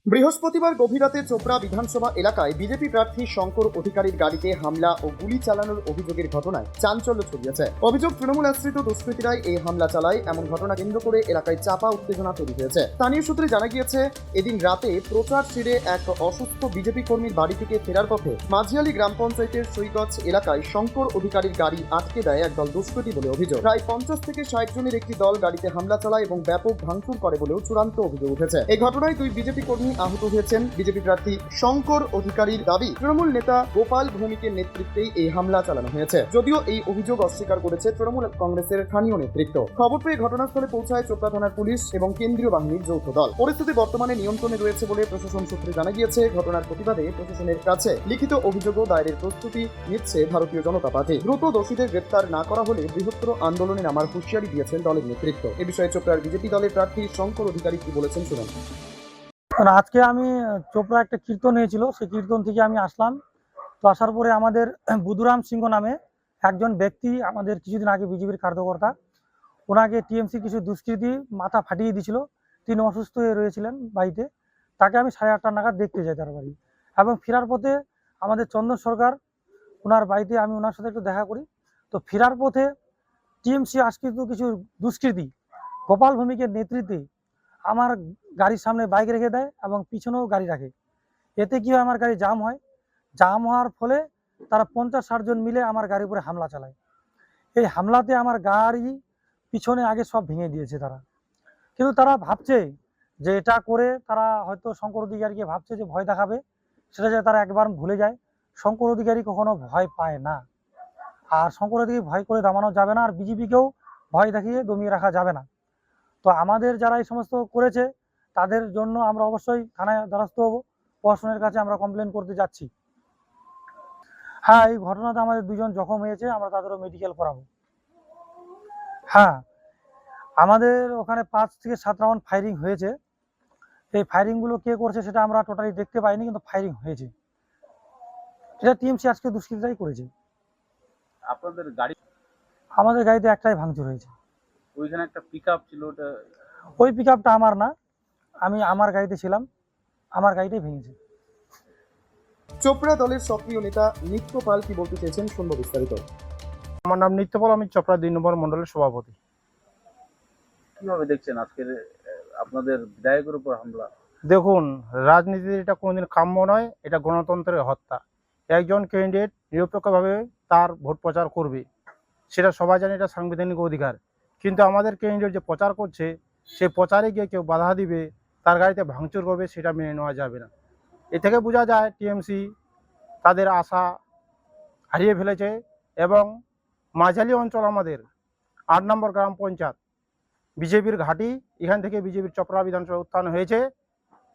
বৃহস্পতিবার গভীর রাতে চোপড়া বিধানসভা এলাকায় বিজেপি প্রার্থী শঙ্কর অধিকারীর গাড়িতে হামলা ও গুলি চালানোর অভিযোগের ঘটনায় চাঞ্চল্য ছড়িয়েছে। অভিযোগ, তৃণমূল আশ্রিত দুষ্কৃতীরাই এই হামলা চালায়। এমন ঘটনা কেন্দ্র করে এলাকায় চাপা উত্তেজনা তৈরি হয়েছে। স্থানীয় সূত্রে জানা গিয়েছে, এদিন রাতে প্রচার সেরে এক অসুস্থ বিজেপি কর্মীর বাড়ি থেকে ফেরার পথে মাঝিয়ালি গ্রাম পঞ্চায়েতের সৈগজ এলাকায় শঙ্কর অধিকারীর গাড়ি আটকে দেয় একদল দুষ্কৃতী বলে অভিযোগ। প্রায় 50 থেকে 60 জনের একটি দল গাড়িতে হামলা চালায় এবং ব্যাপক ভাঙচুর করে বলেও চূড়ান্ত অভিযোগ উঠেছে। এই ঘটনায় 2 বিজেপি কর্মী আহত হয়েছেন। বিজেপি প্রার্থী শঙ্কর অধিকারীর দাবি, তৃণমূল নেতা গোপাল ভৌমিকের নেতৃত্বেই এই হামলা চালানো হয়েছে। যদিও এই অভিযোগ অস্বীকার করেছে তৃণমূল কংগ্রেসের স্থানীয় নেতৃত্ব। খবর পেয়ে ঘটনাস্থলে পৌঁছায় চোপড়া থানার পুলিশ এবং কেন্দ্রীয় বাহিনীর যৌথ দল। পরিস্থিতি বর্তমানে নিয়ন্ত্রণে রয়েছে বলে প্রশাসন সূত্রে জানা গিয়েছে। ঘটনার প্রতিবাদে প্রশাসনের কাছে লিখিত অভিযোগও দায়েরের প্রস্তুতি নিচ্ছে ভারতীয় জনতা পার্টি। দ্রুত দোষীদের গ্রেপ্তার না করা হলে বৃহত্তর আন্দোলনে নামার হুঁশিয়ারি দিয়েছেন দলের নেতৃত্ব। এ বিষয়ে চোপড়ার বিজেপি দলের প্রার্থী শঙ্কর অধিকারী কি বলেছেন শুনুন। আজকে আমি চোপড়া একটা কীর্তন হয়েছিল, সেই কীর্তন থেকে আমি আসলাম। তো আসার পরে আমাদের বুধুরাম সিংহ নামে একজন ব্যক্তি, আমাদের কিছুদিন আগে বিজেপির কার্যকর্তা, ওনাকে টিএমসি কিছু দুষ্কৃতী মাথা ফাটিয়ে দিয়েছিল। তিনি অসুস্থ হয়ে রয়েছিলেন বাড়িতে। তাকে আমি 8:30 নাগাদ দেখতে যাই তার বাড়ি, এবং ফেরার পথে আমাদের চন্দন সরকার ওনার বাড়িতে আমি ওনার সাথে একটু দেখা করি। তো ফেরার পথে টিএমসি আশ্রিত কিছু দুষ্কৃতী গোপাল ভৌমিকের নেতৃত্বে আমার গাড়ির সামনে বাইক রেখে দেয় এবং পিছনেও গাড়ি রাখে। এতে কি হয়, আমার গাড়ি জাম হয়। জাম হওয়ার ফলে তারা 50-60 জন মিলে আমার গাড়ির উপরে হামলা চালায়। এই হামলাতে আমার গাড়ি পিছনে আগে সব ভেঙে দিয়েছে তারা। কিন্তু তারা ভাবছে যে এটা করে তারা হয়তো শঙ্কর অধিকারীকে ভাবছে যে ভয় দেখাবে, সেটা যে তারা একবার ভুলে যায়। শঙ্কর অধিকারী কখনো ভয় পায় না, আর শঙ্কর অধিকারী ভয় করে দমানো যাবে না, আর বিজেপিকেও ভয় দেখিয়ে দমিয়ে রাখা যাবে না। তো আমাদের যারা এই সমস্ত করেছে তাদের জন্য আমরা অবশ্যই থানায় দ্বারস্থ হব, প্রশাসনের কাছে আমরা কমপ্লেন করতে যাচ্ছি। হ্যাঁ, এই ঘটনাতে আমাদের 2 জন জখম হয়েছে, আমরা তাদেরও মেডিকেল করাবো। হ্যাঁ, আমাদের ওখানে 5 থেকে 7 রাউন্ড ফায়ারিং হয়েছে। এই ফায়ারিংগুলো কে করছে সেটা আমরা টোটালি দেখতে পাইনি, কিন্তু ফায়ারিং হয়েছে। এটা টিএমসি আজকে দুষ্কৃতীরাই করেছে। আপনাদের গাড়ি, আমাদের গাড়িতে একটাই ভাঙচুর হয়েছে। ওইখানে একটা পিকআপ ছিল, ওটা ওই পিকআপটা আমার না, আমি আমার গাড়িতে ছিলাম, আমার গাড়িটাই ভেঙেছে। চোপড়া দলের সক্রিয় নেতা নিত্য পাল কি বলতে চেয়েছেন শুনবো বিস্তারিত। আমার নাম নিত্যপাল, আমি চোপড়া 2 নম্বর মন্ডলের সভাপতি। কিভাবে দেখছেন আজকের আপনাদের বিধায়কের উপর হামলা? দেখুন, রাজনীতির এটা কোনোদিন কাম্য নয়, এটা গণতন্ত্রের হত্যা। একজন ক্যান্ডিডেট নিরপেক্ষভাবে তার ভোট প্রচার করবে, সেটা সবাই জানে, এটা সাংবিধানিক অধিকার। কিন্তু আমাদের ক্যান্ডিডেট যে প্রচার করছে, সেই প্রচারে গিয়ে কেউ বাধা দিবে, তার গাড়িতে ভাঙচুর করবে, সেটা মেনে নেওয়া যাবে না। এ থেকে বোঝা যায় টিএমসি তাদের আশা হারিয়ে ফেলেছে। এবং মাঝালি অঞ্চল, আমাদের 8 নম্বর গ্রাম পঞ্চায়েত বিজেপির ঘাঁটি, এখান থেকে বিজেপির চোপড়া বিধানসভা উত্থান হয়েছে।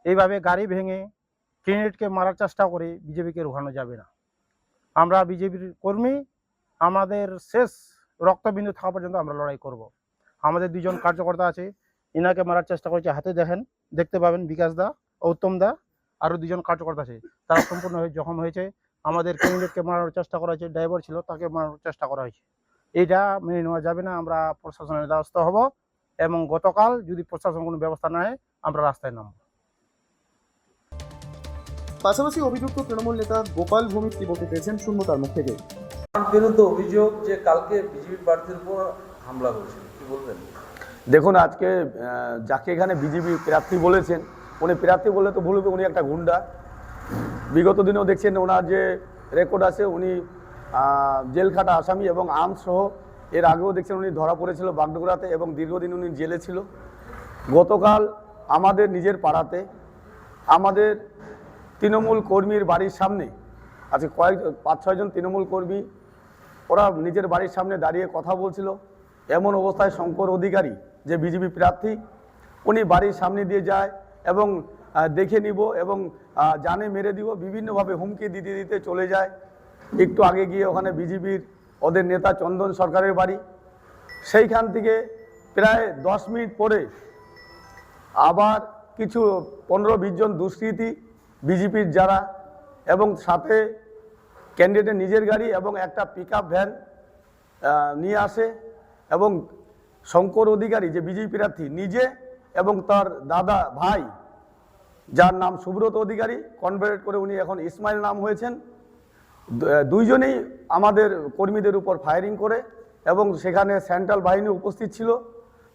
এইভাবে গাড়ি ভেঙে ক্যান্ডিডেটকে মারার চেষ্টা করে বিজেপিকে রুখানো যাবে না। আমরা বিজেপির কর্মী, আমাদের শেষ রক্তবিন্দু থাকা পর্যন্ত আমরা লড়াই করব। আমাদের 2 জন কার্যকর্তা আছে, ইনাকে মারার চেষ্টা করেছে, হাতে দেখতে পাবেন বিকাশ দা ও উত্তম দা। আরও 2 জন কার্যকর্তা আছে, তারা সম্পূর্ণভাবে জখম হয়েছে। আমাদের ক্যান্ডিডেটকে মারার চেষ্টা করা হয়েছে, ড্রাইভার ছিল তাকে মারার চেষ্টা করা হয়েছে। এইটা মেনে নেওয়া যাবে না। আমরা প্রশাসনের দ্বারস্থ হব, এবং গতকাল যদি প্রশাসন কোনো ব্যবস্থা না হয় আমরা রাস্তায় নামব। পাশাপাশি অভিযুক্ত তৃণমূল নেতা গোপাল ভৌমিক কি বলতে চেয়েছেন শুনবো তার মুখ থেকে। তার বিরুদ্ধে অভিযোগ যে কালকে বিজেপি প্রার্থীর উপর হামলা হয়েছে, কি বলবেন? দেখুন, আজকে যাকে এখানে বিজেপি প্রার্থী বলেছেন, উনি প্রার্থী বলে তো ভুলবে, উনি একটা গুন্ডা। বিগত দিনেও দেখছেন ওনার যে রেকর্ড আছে, উনি জেল খাটা আসামি এবং আর্মসহ। এর আগেও দেখছেন উনি ধরা পড়েছিল বাগডোগরাতে এবং দীর্ঘদিন উনি জেলে ছিল। গতকাল আমাদের নিজের পাড়াতে আমাদের তৃণমূল কর্মীর বাড়ির সামনে আজকে 5-6 জন তৃণমূল কর্মী, ওরা নিজের বাড়ির সামনে দাঁড়িয়ে কথা বলছিল। এমন অবস্থায় শঙ্কর অধিকারী, যে বিজেপি প্রার্থী, উনি বাড়ির সামনে দিয়ে যায় এবং দেখে নিব এবং জানে মেরে দিব, বিভিন্নভাবে হুমকি দিতে দিতে চলে যায়। একটু আগে গিয়ে ওখানে বিজেপির ওদের নেতা চন্দন সরকারের বাড়ি, সেইখান থেকে প্রায় 10 মিনিট পরে আবার কিছু 15-20 জন দুষ্কৃতী বিজেপির যারা, এবং সাথে ক্যান্ডিডেটের নিজের গাড়ি এবং একটা পিকআপ ভ্যান নিয়ে আসে। এবং শঙ্কর অধিকারী, যে বিজেপি প্রার্থী, নিজে এবং তার দাদা ভাই যার নাম সুব্রত অধিকারী, কনভার্ট করে উনি এখন ইসমাইল নাম হয়েছেন। দুইজনেই আমাদের কর্মীদের উপর ফায়ারিং করে এবং সেখানে সেন্ট্রাল বাহিনী উপস্থিত ছিল,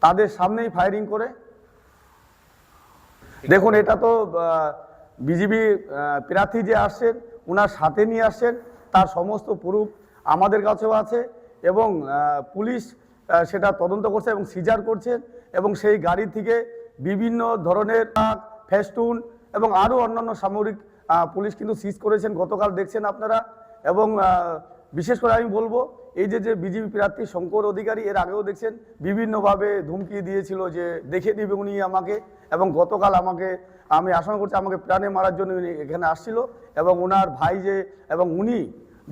তাদের সামনেই ফায়ারিং করে। দেখুন, এটা তো বিজেপি প্রার্থী যে আসছেন ওনার সাথে নিয়ে আসছেন, তার সমস্ত প্রুফ আমাদের কাছেও আছে এবং পুলিশ সেটা তদন্ত করছে এবং সিজার করছে এবং সেই গাড়ি থেকে বিভিন্ন ধরনের ফেস্টুন এবং আরও অন্যান্য সামরিক পুলিশ কিন্তু সিজ করেছেন গতকাল, দেখছেন আপনারা। এবং বিশেষ করে আমি বলবো, এই যে বিজেপি প্রার্থী শঙ্কর অধিকারী, এর আগেও দেখছেন বিভিন্নভাবে ধুমকি দিয়েছিল যে দেখে দিবে উনি আমাকে, এবং গতকাল আমি আশঙ্কা করছি আমাকে প্রাণে মারার জন্য উনি এখানে আসছিল। এবং ওনার ভাই এবং উনি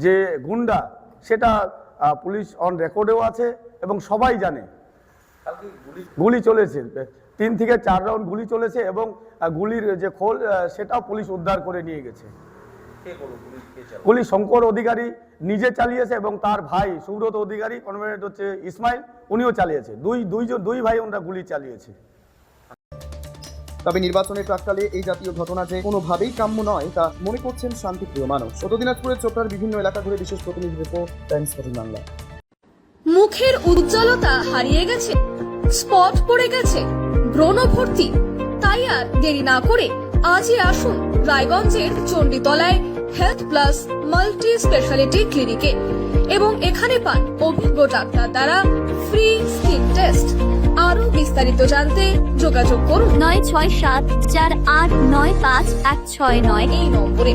যে গুন্ডা, সেটা পুলিশ অন রেকর্ডেও আছে এবং সবাই জানে। কালকে গুলি চলেছে, 3 থেকে 4 রাউন্ড গুলি চলেছে এবং গুলির যে খোল সেটাও পুলিশ উদ্ধার করে নিয়ে গেছে। কে করলো, পুলিশ কে চালালো? গুলি শঙ্কর অধিকারী নিজে চালিয়েছে এবং তার ভাই সুব্রত অধিকারী, কনভার্ট হচ্ছে ইসমাইল, উনিও চালিয়েছে। দুই ভাই ওনারা গুলি চালিয়েছে। তবে নির্বাচনের প্রাক্কালে এই জাতীয় ঘটনা যে কোনোভাবেই কাম্য নয় তা মনে করছেন শান্তিপ্রিয় মানুষ। উত্তর দিনাজপুরের চোপড়ার বিভিন্ন এলাকা ঘুরে বিশেষ প্রতিনিধি রিপোর্ট, টাইমস 14 বাংলা। মুখের উজ্জ্বলতা হারিয়ে গেছে, স্পট পড়ে গেছে, ব্রণ ভর্তি, তাই আর দেরি না করে আজই আসুন রায়গঞ্জের চণ্ডীতলায় হেলথ প্লাস মাল্টি স্পেশালিটি ক্লিনিকে এবং এখানে পান অভিজ্ঞ ডাক্তার দ্বারা ফ্রি স্কিন টেস্ট। আরো বিস্তারিত জানতে যোগাযোগ করুন 9674895169 এই নম্বরে।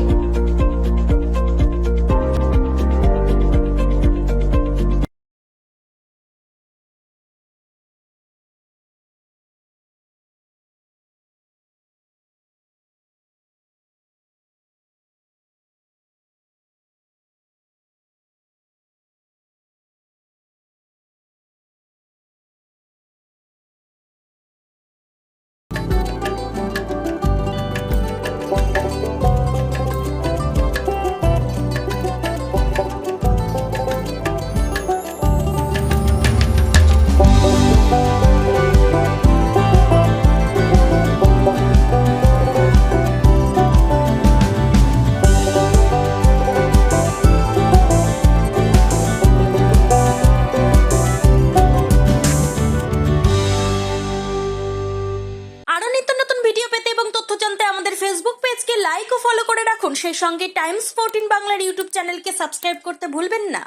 আরো নিত্য নতুন ভিডিও পেতে এবং তথ্য জানতে আমাদের ফেসবুক পেজকে লাইক ও ফলো করে রাখুন। সেই সঙ্গে টাইমস 14 বাংলার ইউটিউব চ্যানেলকে সাবস্ক্রাইব করতে ভুলবেন না।